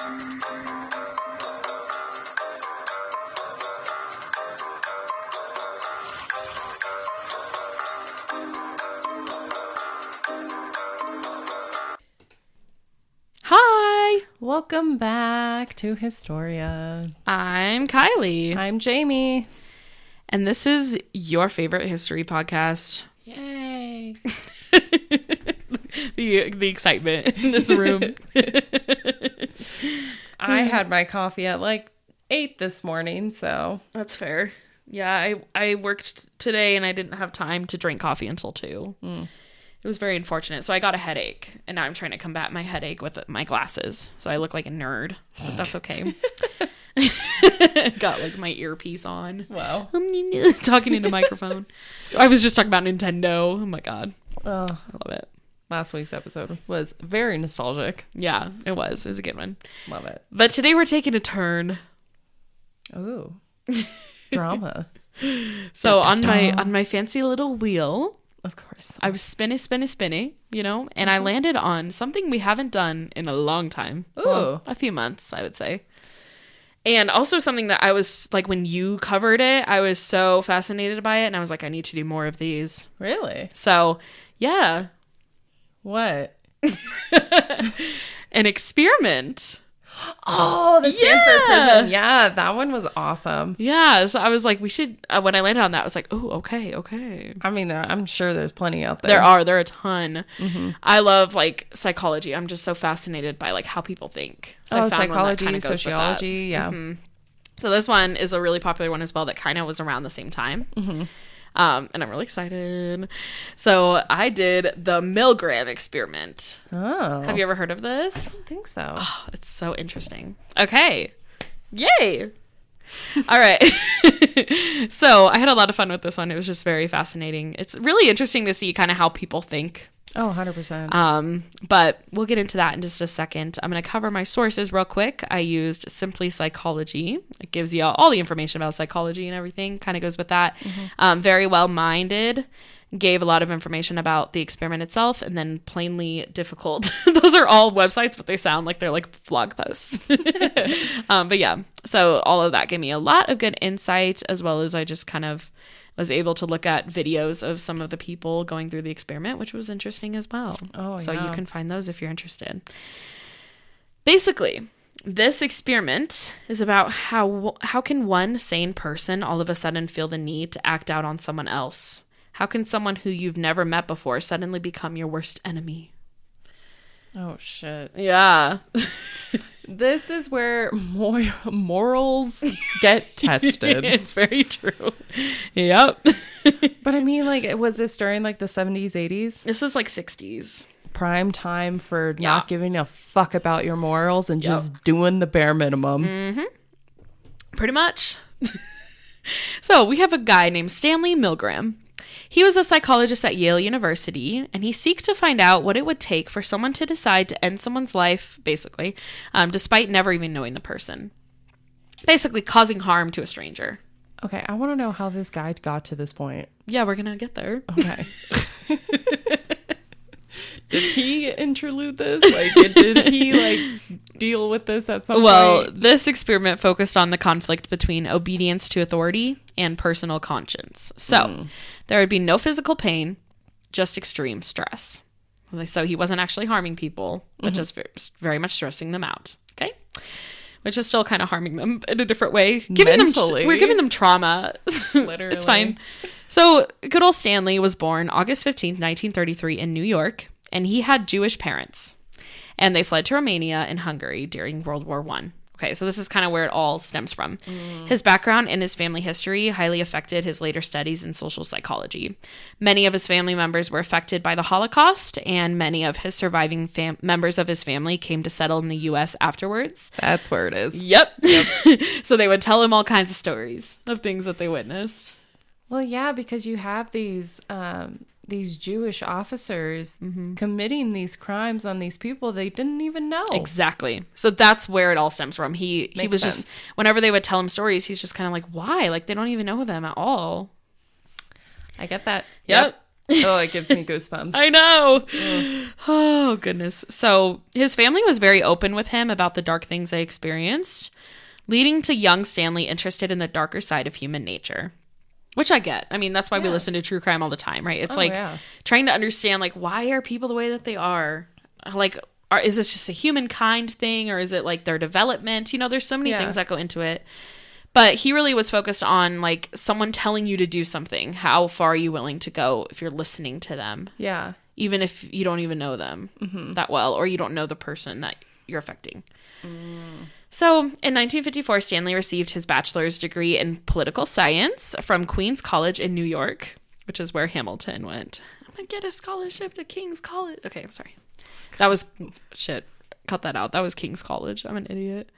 Hi! Welcome back to Historia. I'm Kylie. I'm Jamie. And this is your favorite history podcast. Yay! the excitement in this room. I had my coffee at like 8 this morning, so. That's fair. Yeah, I worked today and I didn't have time to drink coffee until 2. It was very unfortunate. So I got a headache, and now I'm trying to combat my headache with my glasses. So I look like a nerd, but that's okay. Got like my earpiece on. Wow. Talking into a microphone. I was just talking about Nintendo. Oh my God. Oh, I love it. last week's episode was very nostalgic. Yeah, it was. It was a good one. Love it. But today we're taking a turn. Ooh. Drama. So on my fancy little wheel, Of course. I was spinning, you know, and I landed on something we haven't done in a long time. Ooh. Well, a few months, I would say. And also something that I was, like, when you covered it, I was so fascinated by it, and I was like, I need to do more of these. Really? So, yeah. What? An experiment. Oh, the Stanford prison. Yeah, that one was awesome. Yeah, so I was like, we should, when I landed on that, I was like, oh, okay. I mean, I'm sure there's plenty out there. There are a ton. Mm-hmm. I love, like, psychology. I'm just so fascinated by, like, how people think. So I found psychology, one that goes sociology, yeah. Mm-hmm. So this one is a really popular one as well that kind of was around the same time. Mm-hmm. And I'm really excited. So I did the Milgram experiment. Oh. Have you ever heard of this? I don't think so. Oh, it's so interesting. Okay. Yay. All right. So I had a lot of fun with this one. It was just very fascinating. It's really interesting to see kind of how people think. Oh, 100%. But we'll get into that in just a second. I'm going to cover my sources real quick. I used Simply Psychology. It gives you all the information about psychology and everything. Kind of goes with that. Mm-hmm. Very Well-Minded gave a lot of information about the experiment itself, and then Plainly Difficult. Those are all websites, but they sound like they're like blog posts. But yeah, so all of that gave me a lot of good insight, as well as I just kind of was able to look at videos of some of the people going through the experiment, which was interesting as well. Oh, so yeah. you can find those if you're interested. Basically, this experiment is about how can one sane person all of a sudden feel the need to act out on someone else? How can someone who you've never met before suddenly become your worst enemy? Oh, shit. Yeah. This is where morals get tested. It's very true. Yep. But I mean, like, was this during like the 70s, 80s? This was like 60s. Prime time for not giving a fuck about your morals and just doing the bare minimum. Mm-hmm. Pretty much. So we have a guy named Stanley Milgram. He was a psychologist at Yale University, and he seeked to find out what it would take for someone to decide to end someone's life, basically, despite never even knowing the person. Basically, causing harm to a stranger. Okay, I want to know how this guy got to this point. Yeah, we're going to get there. Okay. Did he interlude this? Like, did he, like, deal with this at some point? Well, this experiment focused on the conflict between obedience to authority and personal conscience. So, there would be no physical pain, just extreme stress. So, he wasn't actually harming people, but just very much stressing them out. Okay? Which is still kind of harming them in a different way. We're giving them trauma. Literally. It's fine. So, good old Stanley was born August 15th, 1933 in New York. And he had Jewish parents, and they fled to Romania and Hungary during World War I. Okay, so this is kind of where it all stems from. His background and his family history highly affected his later studies in social psychology. Many of his family members were affected by the Holocaust, and many of his surviving members of his family came to settle in the U.S. afterwards. That's where it is. Yep. So they would tell him all kinds of stories of things that they witnessed. Well, yeah, because you have these Jewish officers committing these crimes on these people they didn't even know. Exactly. So that's where it all stems from. He was sense. just, whenever they would tell him stories, he's just kind of like, why? Like, they don't even know them at all. I get that. Yep. Oh, it gives me goosebumps. I know. Oh, goodness. So his family was very open with him about the dark things they experienced, leading to young Stanley interested in the darker side of human nature. Which I get. I mean, that's why we listen to true crime all the time, right? It's trying to understand, like, why are people the way that they are? Like, is this just a humankind thing, or is it like their development? You know, there's so many things that go into it. But he really was focused on, like, someone telling you to do something. How far are you willing to go if you're listening to them? Yeah. Even if you don't even know them that well, or you don't know the person that you're affecting. So, in 1954, Stanley received his bachelor's degree in political science from Queens College in New York, which is where Hamilton went. I'm going to get a scholarship to King's College. Okay, I'm sorry. That was... Shit. Cut that out. That was King's College. I'm an idiot.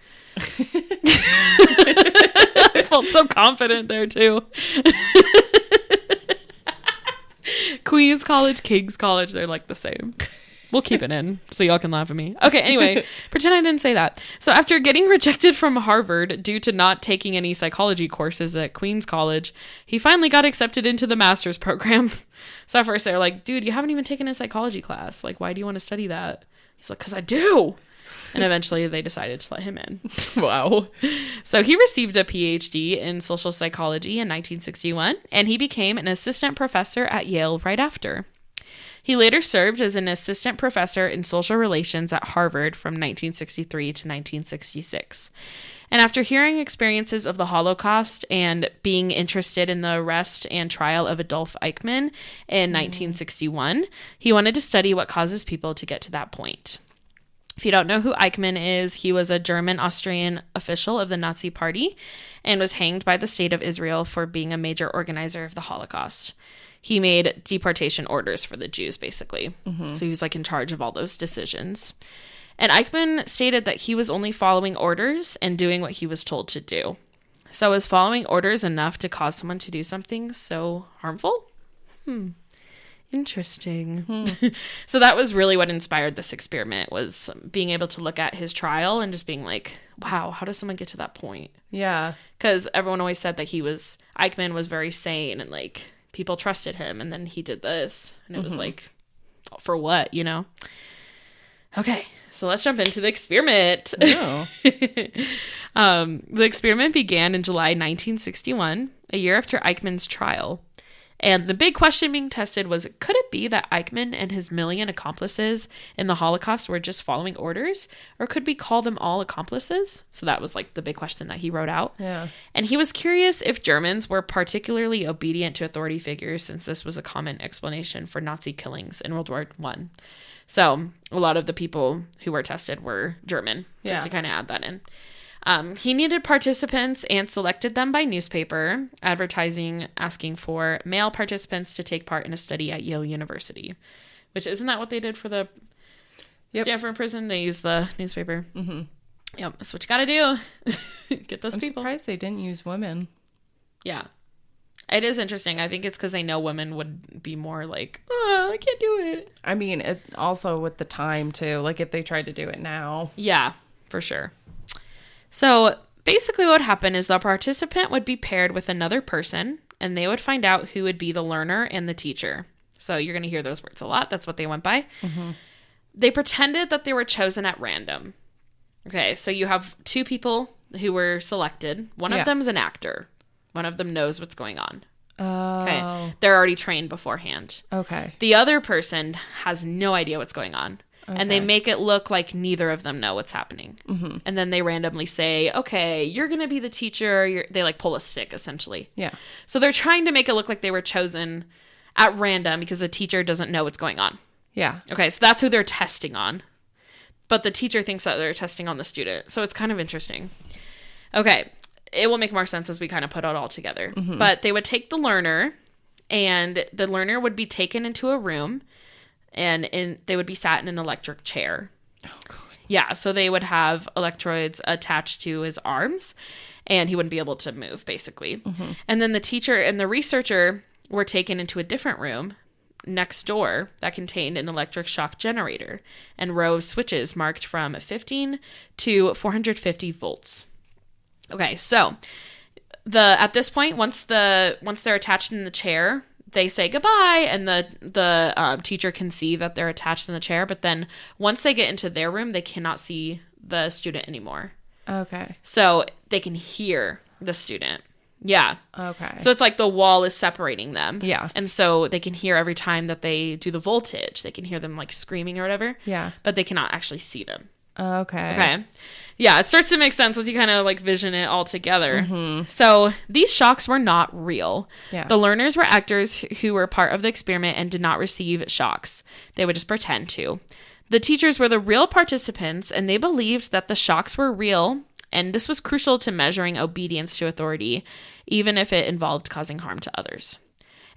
I felt so confident there too. Queen's College, King's College, they're like the same. We'll keep it in so y'all can laugh at me. Okay, anyway, pretend I didn't say that. So after getting rejected from Harvard due to not taking any psychology courses at Queen's College, he finally got accepted into the master's program. So at first they were like, dude, you haven't even taken a psychology class. Like, why do you want to study that? He's like, because I do. And eventually they decided to let him in. Wow. So he received a PhD in social psychology in 1961, and he became an assistant professor at Yale right after. He later served as an assistant professor in social relations at Harvard from 1963 to 1966. And after hearing experiences of the Holocaust and being interested in the arrest and trial of Adolf Eichmann in 1961, he wanted to study what causes people to get to that point. If you don't know who Eichmann is, he was a German-Austrian official of the Nazi Party and was hanged by the State of Israel for being a major organizer of the Holocaust. He made deportation orders for the Jews, basically. So he was like in charge of all those decisions. And Eichmann stated that he was only following orders and doing what he was told to do. So was following orders enough to cause someone to do something so harmful? Interesting. So that was really what inspired this experiment, was being able to look at his trial and just being like, wow, how does someone get to that point? Yeah. Because everyone always said that Eichmann was very sane and like people trusted him, and then he did this and it was like, for what, you know? Okay, so let's jump into the experiment. Oh. The experiment began in July 1961, a year after Eichmann's trial. And the big question being tested was, could it be that Eichmann and his million accomplices in the Holocaust were just following orders? Or could we call them all accomplices? So that was like the big question that he wrote out. Yeah. And he was curious if Germans were particularly obedient to authority figures, since this was a common explanation for Nazi killings in World War I. So a lot of the people who were tested were German, just to kind of add that in. He needed participants and selected them by newspaper, advertising, asking for male participants to take part in a study at Yale University. Which, isn't that what they did for the Stanford prison? They used the newspaper. Yep, that's what you gotta do. Get those people. I'm surprised they didn't use women. Yeah. It is interesting. I think it's because they know women would be more like, oh, I can't do it. I mean, it also with the time, too. Like, if they tried to do it now. Yeah, for sure. So basically what would happen is the participant would be paired with another person, and they would find out who would be the learner and the teacher. So you're going to hear those words a lot. That's what they went by. They pretended that they were chosen at random. Okay, so you have two people who were selected. One of them is an actor. One of them knows what's going on. Oh. Okay, they're already trained beforehand. Okay. The other person has no idea what's going on. Okay. And they make it look like neither of them know what's happening. And then they randomly say, okay, you're going to be the teacher. They like pull a stick, essentially. Yeah. So they're trying to make it look like they were chosen at random because the teacher doesn't know what's going on. Yeah. Okay, so that's who they're testing on. But the teacher thinks that they're testing on the student. So it's kind of interesting. Okay, it will make more sense as we kind of put it all together. But they would take the learner, and the learner would be taken into a room, and they would be sat in an electric chair. Oh, God. Yeah, so they would have electrodes attached to his arms, and he wouldn't be able to move, basically. And then the teacher and the researcher were taken into a different room next door that contained an electric shock generator and row of switches marked from 15 to 450 volts. Okay, so at this point, once they're attached in the chair, they say goodbye, and the teacher can see that they're attached in the chair. But then once they get into their room, they cannot see the student anymore. Okay. So they can hear the student. Yeah. Okay. So it's like the wall is separating them. Yeah. And so they can hear every time that they do the voltage. They can hear them like screaming or whatever. Yeah. But they cannot actually see them. Okay. Okay. Yeah, it starts to make sense once you kind of like vision it all together. So these shocks were not real. Yeah. The learners were actors who were part of the experiment and did not receive shocks. They would just pretend to. The teachers were the real participants, and they believed that the shocks were real, and this was crucial to measuring obedience to authority, even if it involved causing harm to others.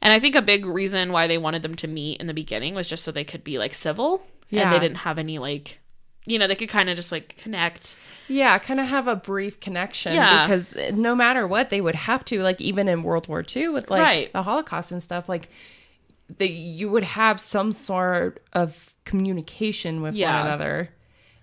And I think a big reason why they wanted them to meet in the beginning was just so they could be like civil, and they didn't have any like, you know, they could kind of just like connect. Yeah, kind of have a brief connection. Yeah. Because no matter what, they would have to, like, even in World War II with like the Holocaust and stuff, like you would have some sort of communication with one another.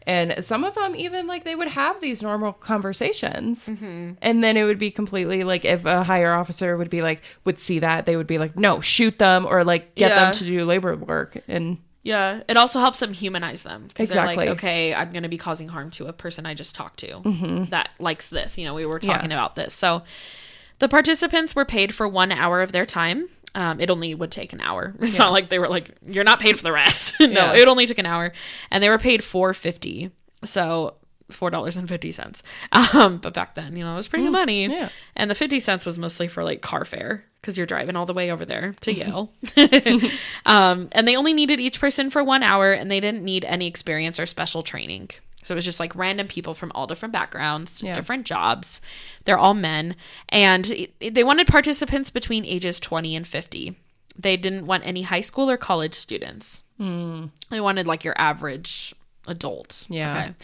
And some of them even like they would have these normal conversations, and then it would be completely like if a higher officer would see that, they would be like, no, shoot them, or like get them to do labor work. And it also helps them humanize them. Exactly. They're like, okay, I'm going to be causing harm to a person I just talked to that likes this. You know, we were talking about this. So the participants were paid for 1 hour of their time. It only would take an hour. It's not like they were like, you're not paid for the rest. No, it only took an hour. And they were paid $4.50. So $4.50. But back then, you know, it was pretty good money. Yeah. And the 50 cents was mostly for like car fare because you're driving all the way over there to Yale. And they only needed each person for 1 hour, and they didn't need any experience or special training. So it was just like random people from all different backgrounds, different jobs. They're all men. And they wanted participants between ages 20 and 50. They didn't want any high school or college students. They wanted like your average adult. Yeah. Okay.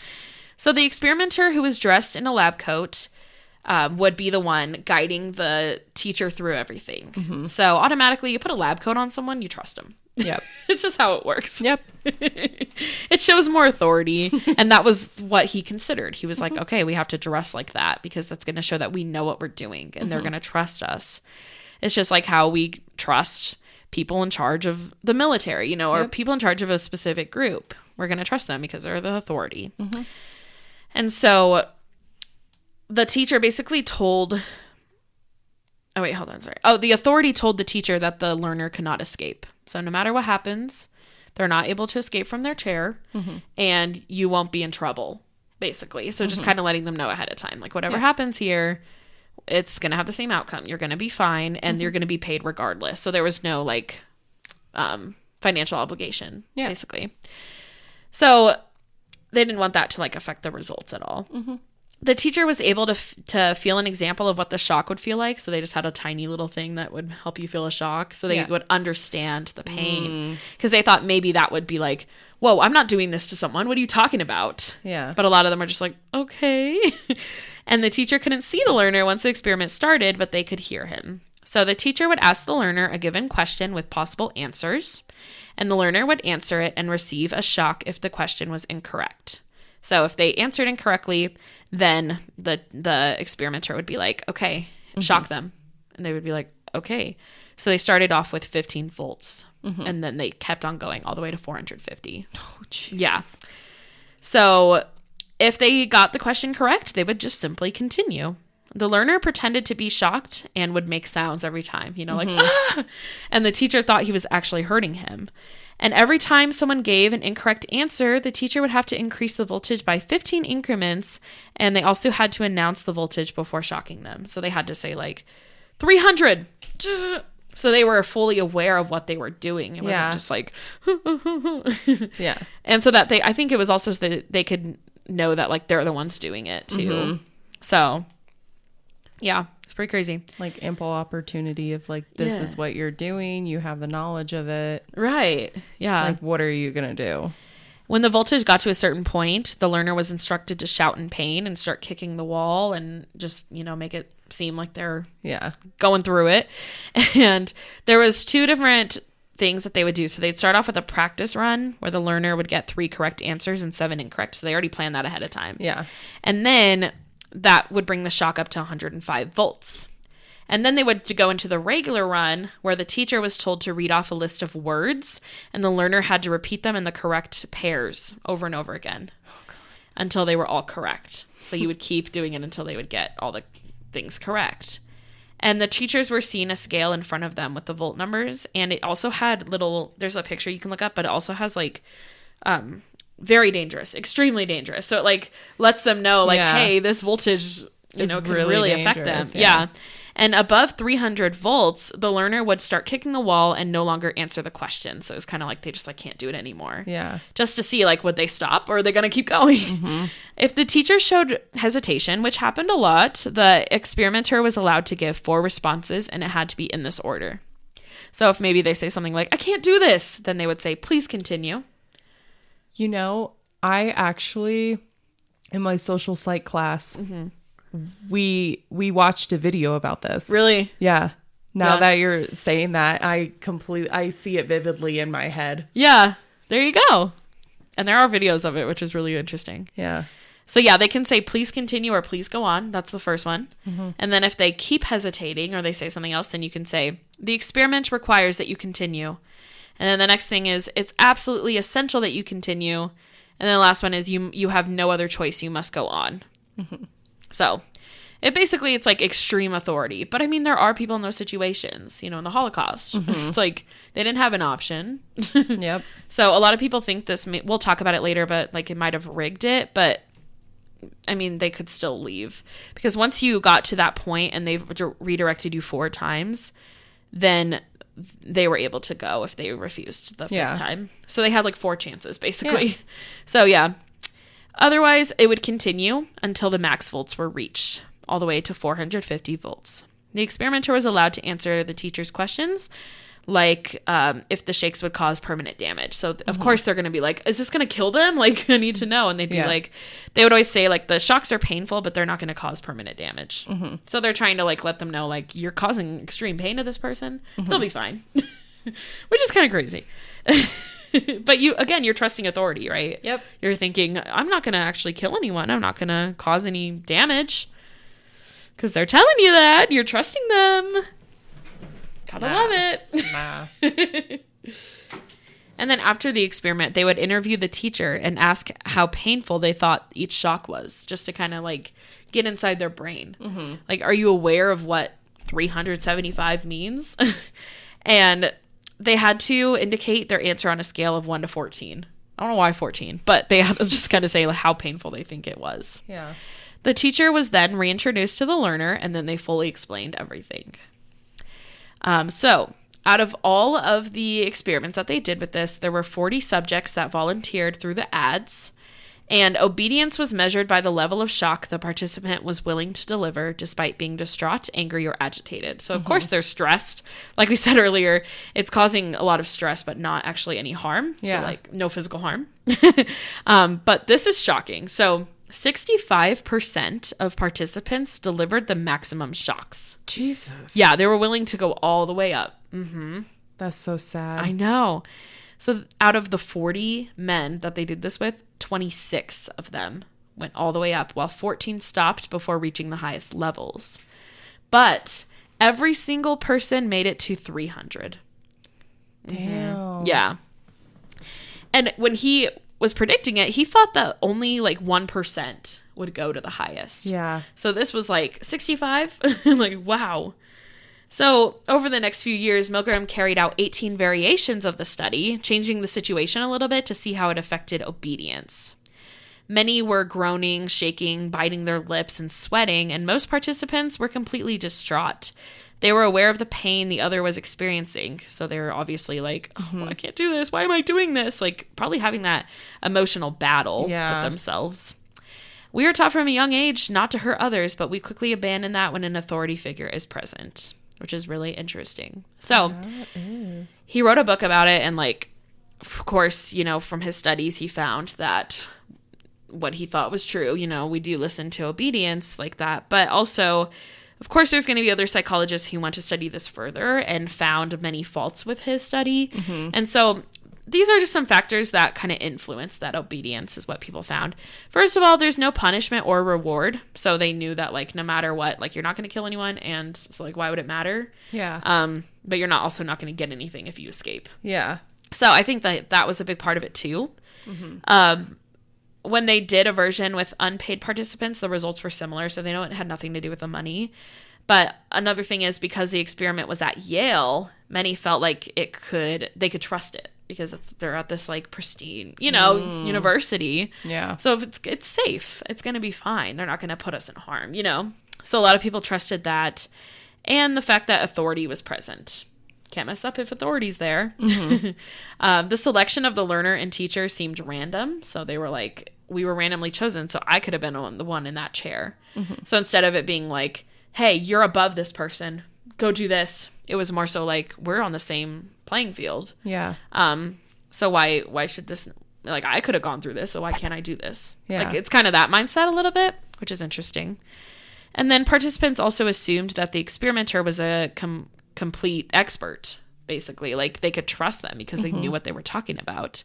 So the experimenter, who was dressed in a lab coat, would be the one guiding the teacher through everything. So automatically you put a lab coat on someone, you trust them. Yep. It's just how it works. Yep. It shows more authority. And that was what he considered. He was like, okay, we have to dress like that because that's going to show that we know what we're doing and they're going to trust us. It's just like how we trust people in charge of the military, you know, or people in charge of a specific group. We're going to trust them because they're the authority. And so the teacher basically told... Oh, wait, hold on. Sorry. Oh, the authority told the teacher that the learner cannot escape. So no matter what happens, they're not able to escape from their chair, and you won't be in trouble, basically. So just kind of letting them know ahead of time. Like, whatever happens here, it's going to have the same outcome. You're going to be fine, and you're going to be paid regardless. So there was no, like, financial obligation, basically. So they didn't want that to, like, affect the results at all. The teacher was able to feel an example of what the shock would feel like. So they just had a tiny little thing that would help you feel a shock. So they would understand the pain. Because they thought maybe that would be like, whoa, I'm not doing this to someone. What are you talking about? Yeah. But a lot of them are just like, okay. And the teacher couldn't see the learner once the experiment started, but they could hear him. So the teacher would ask the learner a given question with possible answers. And the learner would answer it and receive a shock if the question was incorrect. So if they answered incorrectly, then the experimenter would be like, okay, shock them. And they would be like, okay. So they started off with 15 volts, and then they kept on going all the way to 450. Oh, Jesus. Yeah. So if they got the question correct, they would just simply continue. The learner pretended to be shocked and would make sounds every time, you know, like, ah! And the teacher thought he was actually hurting him. And every time someone gave an incorrect answer, the teacher would have to increase the voltage by 15 increments, and they also had to announce the voltage before shocking them. So they had to say, like, 300! So they were fully aware of what they were doing. It wasn't just like... Yeah. And so that I think it was also so that they could know that, like, they're the ones doing it, too. So, yeah. Pretty crazy. Like ample opportunity of like, this is what you're doing. You have the knowledge of it. Right. Yeah. Like, what are you going to do? When the voltage got to a certain point, the learner was instructed to shout in pain and start kicking the wall and just, you know, make it seem like they're going through it. And there was 2 different things that they would do. So they'd start off with a practice run where the learner would get 3 correct answers and 7 incorrect. So they already planned that ahead of time. Yeah. And then that would bring the shock up to 105 volts. And then they would go into the regular run where the teacher was told to read off a list of words and the learner had to repeat them in the correct pairs over and over again until they were all correct. So you would keep doing it until they would get all the things correct. And the teachers were seeing a scale in front of them with the volt numbers. And it also had there's a picture you can look up, but it also has like, very dangerous, extremely dangerous. So it like lets them know like, hey, this voltage, could really affect them. Yeah. And above 300 volts, the learner would start kicking the wall and no longer answer the question. So it's kind of like they just like can't do it anymore. Yeah. Just to see like, would they stop or are they going to keep going? Mm-hmm. If the teacher showed hesitation, which happened a lot, the experimenter was allowed to give 4 responses and it had to be in this order. So if maybe they say something like, I can't do this, then they would say, please continue. I actually, in my social psych class, we watched a video about this. Really? Yeah. Now that you're saying that, I see it vividly in my head. Yeah. There you go. And there are videos of it, which is really interesting. Yeah. So yeah, they can say, please continue or please go on. That's the first one. Mm-hmm. And then if they keep hesitating or they say something else, then you can say, the experiment requires that you continue. And then the next thing is, it's absolutely essential that you continue. And then the last one is, you have no other choice. You must go on. Mm-hmm. So it's like extreme authority. But I mean, there are people in those situations, in the Holocaust. Mm-hmm. It's like they didn't have an option. Yep. So a lot of people think we'll talk about it later, but like it might have rigged it. But I mean, they could still leave. Because once you got to that point and they've redirected you 4 times, then they were able to go if they refused the 5th time. So they had like 4 chances, basically. Yeah. So yeah. Otherwise, it would continue until the max volts were reached, all the way to 450 volts. The experimenter was allowed to answer the teacher's questions, like if the shakes would cause permanent damage. So, of course, they're going to be like, is this going to kill them? Like, I need to know. And they'd be like, they would always say, like, the shocks are painful, but they're not going to cause permanent damage. Mm-hmm. So they're trying to, like, let them know, like, you're causing extreme pain to this person. Mm-hmm. They'll be fine. Which is kind of crazy. But you're trusting authority, right? Yep. You're thinking, I'm not going to actually kill anyone. I'm not going to cause any damage. Because they're telling you that. You're trusting them. Gotta love it. Nah. And then after the experiment, they would interview the teacher and ask how painful they thought each shock was, just to kind of like get inside their brain. Mm-hmm. Like, are you aware of what 375 means? And they had to indicate their answer on a scale of 1 to 14. I don't know why 14, but they had to just kind of say how painful they think it was. Yeah. The teacher was then reintroduced to the learner, and then they fully explained everything. So out of all of the experiments that they did with this, there were 40 subjects that volunteered through the ads, and obedience was measured by the level of shock the participant was willing to deliver despite being distraught, angry, or agitated. So, of course, they're stressed. Like we said earlier, it's causing a lot of stress, but not actually any harm. Yeah. So, like, no physical harm. But this is shocking. So 65% of participants delivered the maximum shocks. Jesus. Yeah, they were willing to go all the way up. Mm-hmm. That's so sad. I know. So out of the 40 men that they did this with, 26 of them went all the way up, while 14 stopped before reaching the highest levels. But every single person made it to 300. Damn. Mm-hmm. Yeah. And when he was predicting it, he thought that only like 1% would go to the highest. Yeah. So this was like 65. Like, wow. So over the next few years, Milgram carried out 18 variations of the study, changing the situation a little bit to see how it affected obedience. Many were groaning, shaking, biting their lips, and sweating, and most participants were completely distraught. They were aware of the pain the other was experiencing, so they were obviously like, oh, I can't do this. Why am I doing this? Like, probably having that emotional battle with themselves. We were taught from a young age not to hurt others, but we quickly abandon that when an authority figure is present, which is really interesting. So he wrote a book about it, and like, of course, you know, from his studies, he found that what he thought was true. You know, we do listen to obedience like that, but also, of course, there's going to be other psychologists who want to study this further and found many faults with his study. Mm-hmm. And so these are just some factors that kind of influence that obedience is what people found. First of all, there's no punishment or reward. So they knew that, like, no matter what, like, you're not going to kill anyone. And so, like, why would it matter? Yeah. But you're not also not going to get anything if you escape. Yeah. So I think that was a big part of it too. When they did a version with unpaid participants, the results were similar. So they know it had nothing to do with the money. But another thing is, because the experiment was at Yale, many felt like they could trust it because they're at this, like, pristine, university. Yeah. So if it's safe, it's going to be fine. They're not going to put us in harm, So a lot of people trusted that, and the fact that authority was present. Can't mess up if authority's there. The selection of the learner and teacher seemed random. So they were like, we were randomly chosen, so I could have been the one in that chair. So instead of it being like, hey, you're above this person, go do this, it was more so like, we're on the same playing field. Yeah. So why should this, like, I could have gone through this, so why can't I do this? Yeah. Like, it's kind of that mindset a little bit, which is interesting. And then participants also assumed that the experimenter was a complete expert, basically. Like, they could trust them because they knew what they were talking about.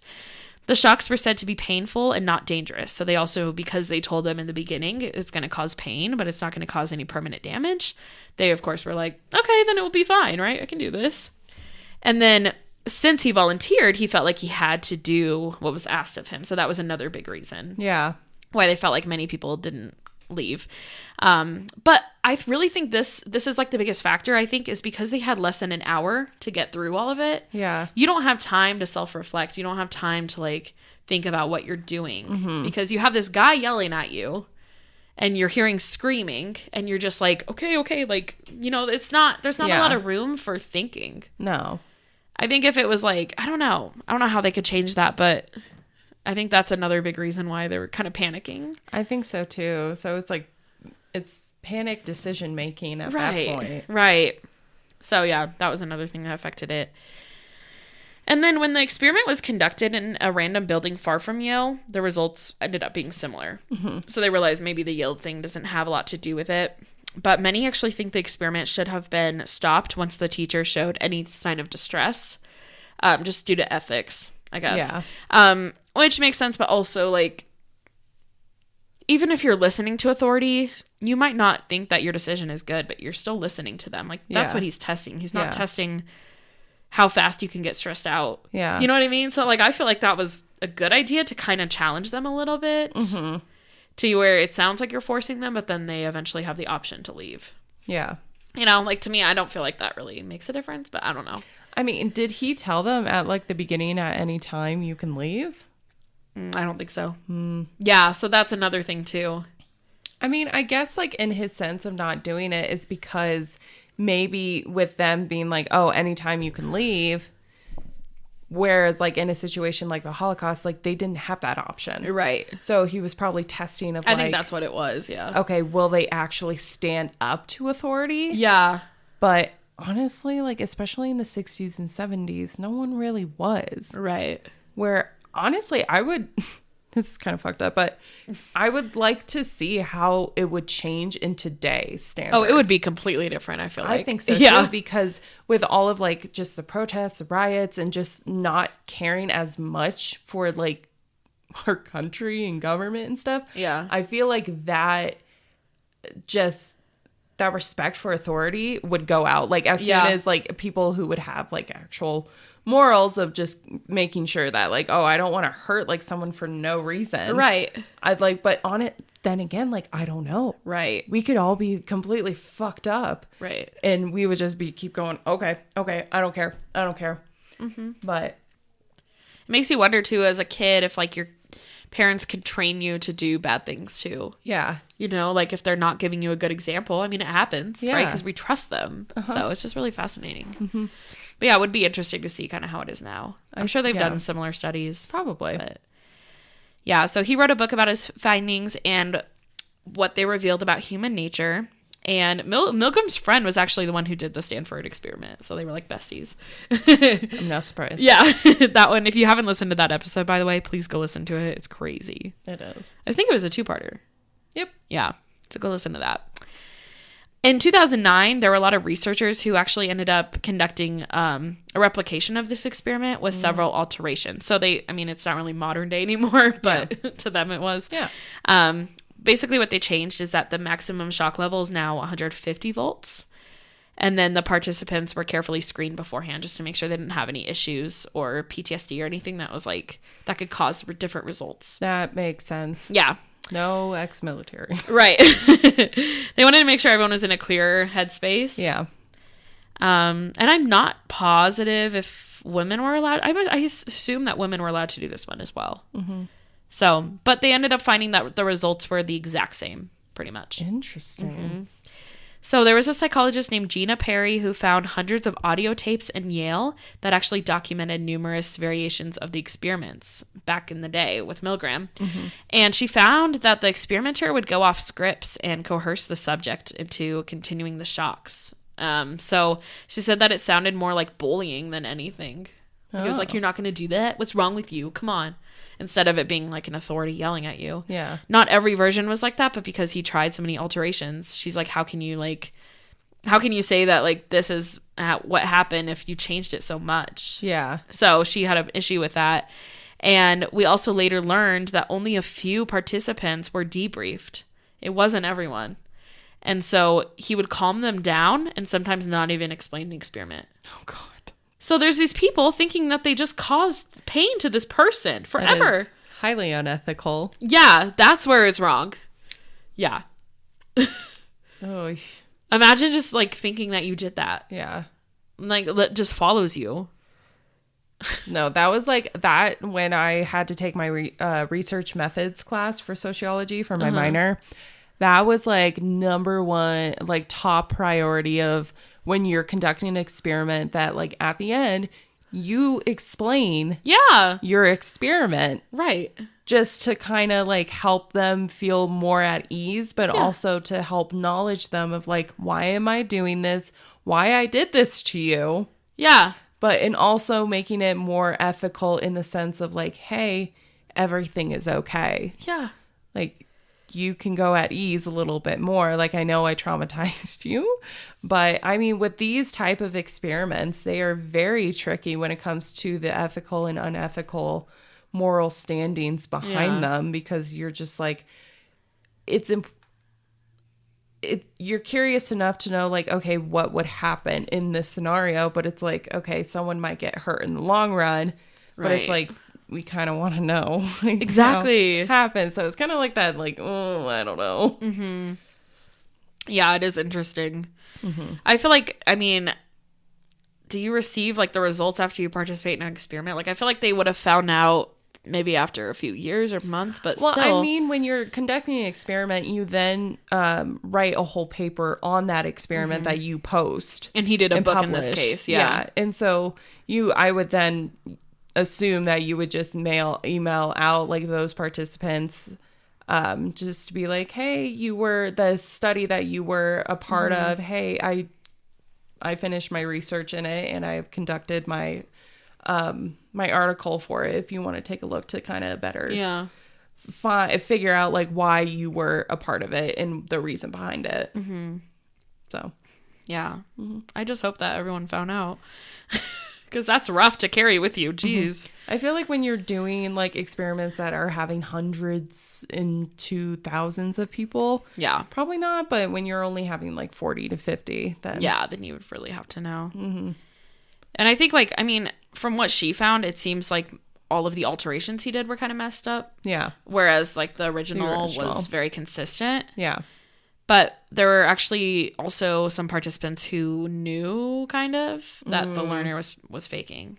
The shocks were said to be painful and not dangerous. So they also, because they told them in the beginning it's going to cause pain, but it's not going to cause any permanent damage, they, of course, were like, okay, then it will be fine, right? I can do this. And then since he volunteered, he felt like he had to do what was asked of him. So that was another big reason. Yeah. Why they felt like many people didn't leave. But I really think this is, like, the biggest factor, I think, is because they had less than an hour to get through all of it. Yeah. You don't have time to self-reflect. You don't have time to, like, think about what you're doing because you have this guy yelling at you and you're hearing screaming and you're just like, okay. Like, there's not a lot of room for thinking. No. I think if it was like, I don't know how they could change that, but I think that's another big reason why they were kind of panicking. I think so too. So it's like, it's panic decision making at that point. Right. So yeah, that was another thing that affected it. And then when the experiment was conducted in a random building far from Yale, the results ended up being similar. So they realized maybe the Yale thing doesn't have a lot to do with it. But many actually think the experiment should have been stopped once the teacher showed any sign of distress, just due to ethics, I guess. Yeah. Which makes sense, but also, like, even if you're listening to authority, you might not think that your decision is good, but you're still listening to them. Like, that's what he's testing. He's not testing how fast you can get stressed out. Yeah. You know what I mean? So, like, I feel like that was a good idea to kind of challenge them a little bit to where it sounds like you're forcing them, but then they eventually have the option to leave. Yeah. Like, to me, I don't feel like that really makes a difference, but I don't know. I mean, did he tell them at, like, the beginning at any time you can leave? I don't think so. Yeah, so that's another thing too. I mean, I guess, like, in his sense of not doing it is because maybe with them being like, oh, anytime you can leave, whereas, like, in a situation like the Holocaust, like, they didn't have that option. Right. So he was probably testing of, I think that's what it was, yeah. Okay, will they actually stand up to authority? Yeah. But honestly, like, especially in the 60s and 70s, no one really was. Right. Where, honestly, I would, this is kind of fucked up, but I would like to see how it would change in today's standard. Oh, it would be completely different, I feel like. I think so, too, because with all of, like, just the protests, the riots, and just not caring as much for, like, our country and government and stuff. Yeah. I feel like that respect for authority would go out. Like, as soon as, like, people who would have, like, actual morals of just making sure that, like, oh, I don't want to hurt, like, someone for no reason. Right. I'd like, but on it, then again, like, I don't know. Right. We could all be completely fucked up. Right. And we would just keep going, okay, I don't care. But it makes you wonder too, as a kid, if, like, your parents could train you to do bad things too. Yeah. Like, if they're not giving you a good example. I mean, it happens, right? Because we trust them. So it's just really fascinating. But yeah, it would be interesting to see kind of how it is now. I'm sure they've done similar studies. Probably. But yeah, so he wrote a book about his findings and what they revealed about human nature. And Milgram's friend was actually the one who did the Stanford experiment. So they were like besties. I'm not surprised. Yeah. That one, if you haven't listened to that episode, by the way, please go listen to it. It's crazy. It is. I think it was a 2-parter. Yep. Yeah. So go listen to that. In 2009, there were a lot of researchers who actually ended up conducting a replication of this experiment with several alterations. So it's not really modern day anymore, but to them it was. Yeah. Basically what they changed is that the maximum shock level is now 150 volts. And then the participants were carefully screened beforehand just to make sure they didn't have any issues or PTSD or anything that was that could cause different results. That makes sense. Yeah. No ex-military. Right. They wanted to make sure everyone was in a clear headspace. Yeah. And I'm not positive if women were allowed. I assume that women were allowed to do this one as well. Mm-hmm. So, but they ended up finding that the results were the exact same, pretty much. Interesting. Mm-hmm. So there was a psychologist named Gina Perry who found hundreds of audio tapes in Yale that actually documented numerous variations of the experiments back in the day with Milgram. Mm-hmm. And she found that the experimenter would go off scripts and coerce the subject into continuing the shocks. So she said that it sounded more like bullying than anything. It was like, you're not going to do that? What's wrong with you? Come on. Instead of it being like an authority yelling at you. Yeah. Not every version was like that, but because he tried so many alterations, she's like, how can you say that this is what happened if you changed it so much? Yeah. So she had an issue with that. And we also later learned that only a few participants were debriefed. It wasn't everyone. And so he would calm them down and sometimes not even explain the experiment. Oh, God. So there's these people thinking that they just caused pain to this person forever. That is highly unethical. Yeah, that's where it's wrong. Yeah. Oh. Imagine just thinking that you did that. Yeah. That just follows you. No, that was that when I had to take my research methods class for sociology for my minor. That was number one, top priority of when you're conducting an experiment that at the end you explain your experiment. Right. Just to kind of help them feel more at ease, but also to help knowledge them of why am I doing this? Why I did this to you? Yeah. But and also making it more ethical in the sense of hey, everything is okay. Yeah. You can go at ease a little bit more. I know I traumatized you, but I mean, with these type of experiments, they are very tricky when it comes to the ethical and unethical moral standings behind them, because you're just you're curious enough to know okay, what would happen in this scenario, but it's okay, someone might get hurt in the long run, but it's we kind of want to know exactly what happens. So it's kind of that, oh, I don't know. Mm-hmm. Yeah, it is interesting. Mm-hmm. I feel do you receive the results after you participate in an experiment? I feel they would have found out maybe after a few years or months, but still. I mean, when you're conducting an experiment, you then write a whole paper on that experiment that you post. And he did a book publish. In this case. Yeah. And so I would then assume that you would just email out those participants just to be hey, you were the study that you were a part of. Hey, I finished my research in it and I've conducted my my article for it if you want to take a look to kind of better figure out why you were a part of it and the reason behind it. So I just hope that everyone found out. Because that's rough to carry with you. Jeez. I feel when you're doing experiments that are having hundreds into thousands of people. Yeah. Probably not. But when you're only having 40 to 50, then. Yeah, then you would really have to know. Mm-hmm. And I think from what she found, it seems all of the alterations he did were kind of messed up. Yeah. Whereas the original was very consistent. Yeah. But there were actually also some participants who knew kind of that the learner was faking.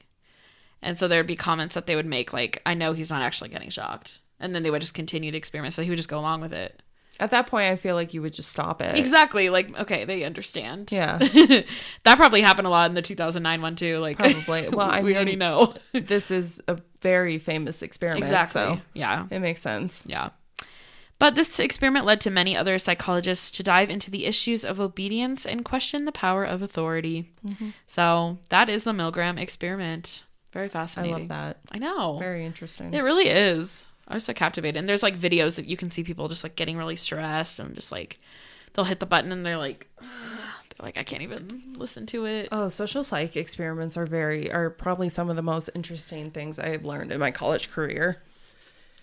And so there would be comments that they would make I know he's not actually getting shocked. And then they would just continue the experiment. So he would just go along with it. At that point, I feel you would just stop it. Exactly. Okay, they understand. Yeah. That probably happened a lot in the 2009 one too. Probably. Well, we already know. This is a very famous experiment. Exactly. So yeah. It makes sense. Yeah. But this experiment led to many other psychologists to dive into the issues of obedience and question the power of authority. Mm-hmm. So that is the Milgram experiment. Very fascinating. I love that. I know. Very interesting. It really is. I was so captivated. And there's videos that you can see people just getting really stressed and just they'll hit the button and they're like, I can't even listen to it. Oh, social psych experiments are probably some of the most interesting things I have learned in my college career.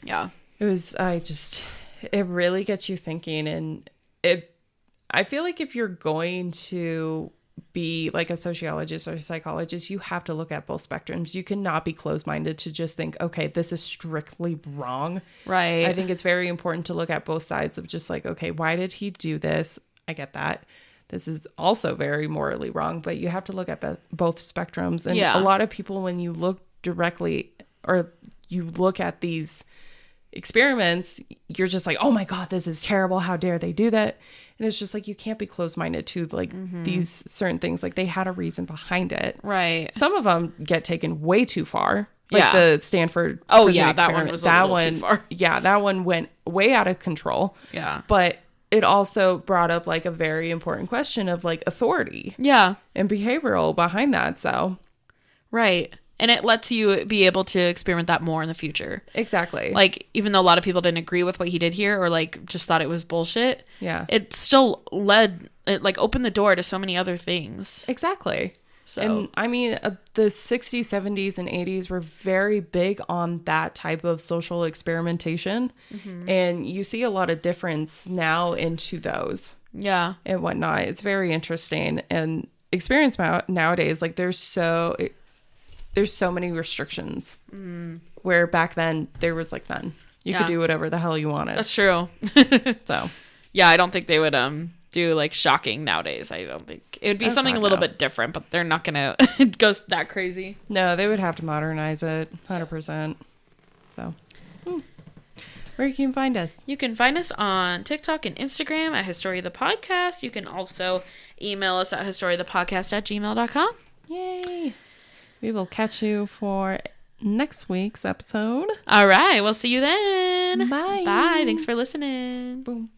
Yeah. It really gets you thinking, and I feel like if you're going to be like a sociologist or a psychologist, you have to look at both spectrums. You cannot be closed-minded to just think, okay, this is strictly wrong. Right. I think it's very important to look at both sides of just like, okay, why did he do this? I get that. This is also very morally wrong, but you have to look at both spectrums. And a lot of people, when you look directly or you look at these experiments, you're just like, oh my God, this is terrible. How dare they do that? And it's just like, you can't be closed-minded to like these certain things. Like they had a reason behind it. Right. Some of them get taken way too far. Like the Stanford that experiment. one was a little too far. Yeah, that one went way out of control. Yeah. But it also brought up like a very important question of like authority. Yeah. And behavioral behind that. So. Right. And it lets you be able to experiment that more in the future. Exactly. Like, even though a lot of people didn't agree with what he did here or like just thought it was bullshit. Yeah. It still opened the door to so many other things. Exactly. So. And I mean, the 60s, 70s, and 80s were very big on that type of social experimentation. Mm-hmm. And you see a lot of difference now into those. Yeah. And whatnot. It's very interesting. And experience nowadays, like there's so many restrictions. Where back then there was like none. You could do whatever the hell you wanted. That's true. So. Yeah, I don't think they would do like shocking nowadays. I don't think it would be something a little bit different, but they're not gonna go that crazy. No, they would have to modernize it 100%. So where can you find us? You can find us on TikTok and Instagram at Historia the Podcast. You can also email us at historiathepodcast@gmail.com. Yay. We will catch you for next week's episode. All right, we'll see you then. Bye. Bye. Thanks for listening. Boom.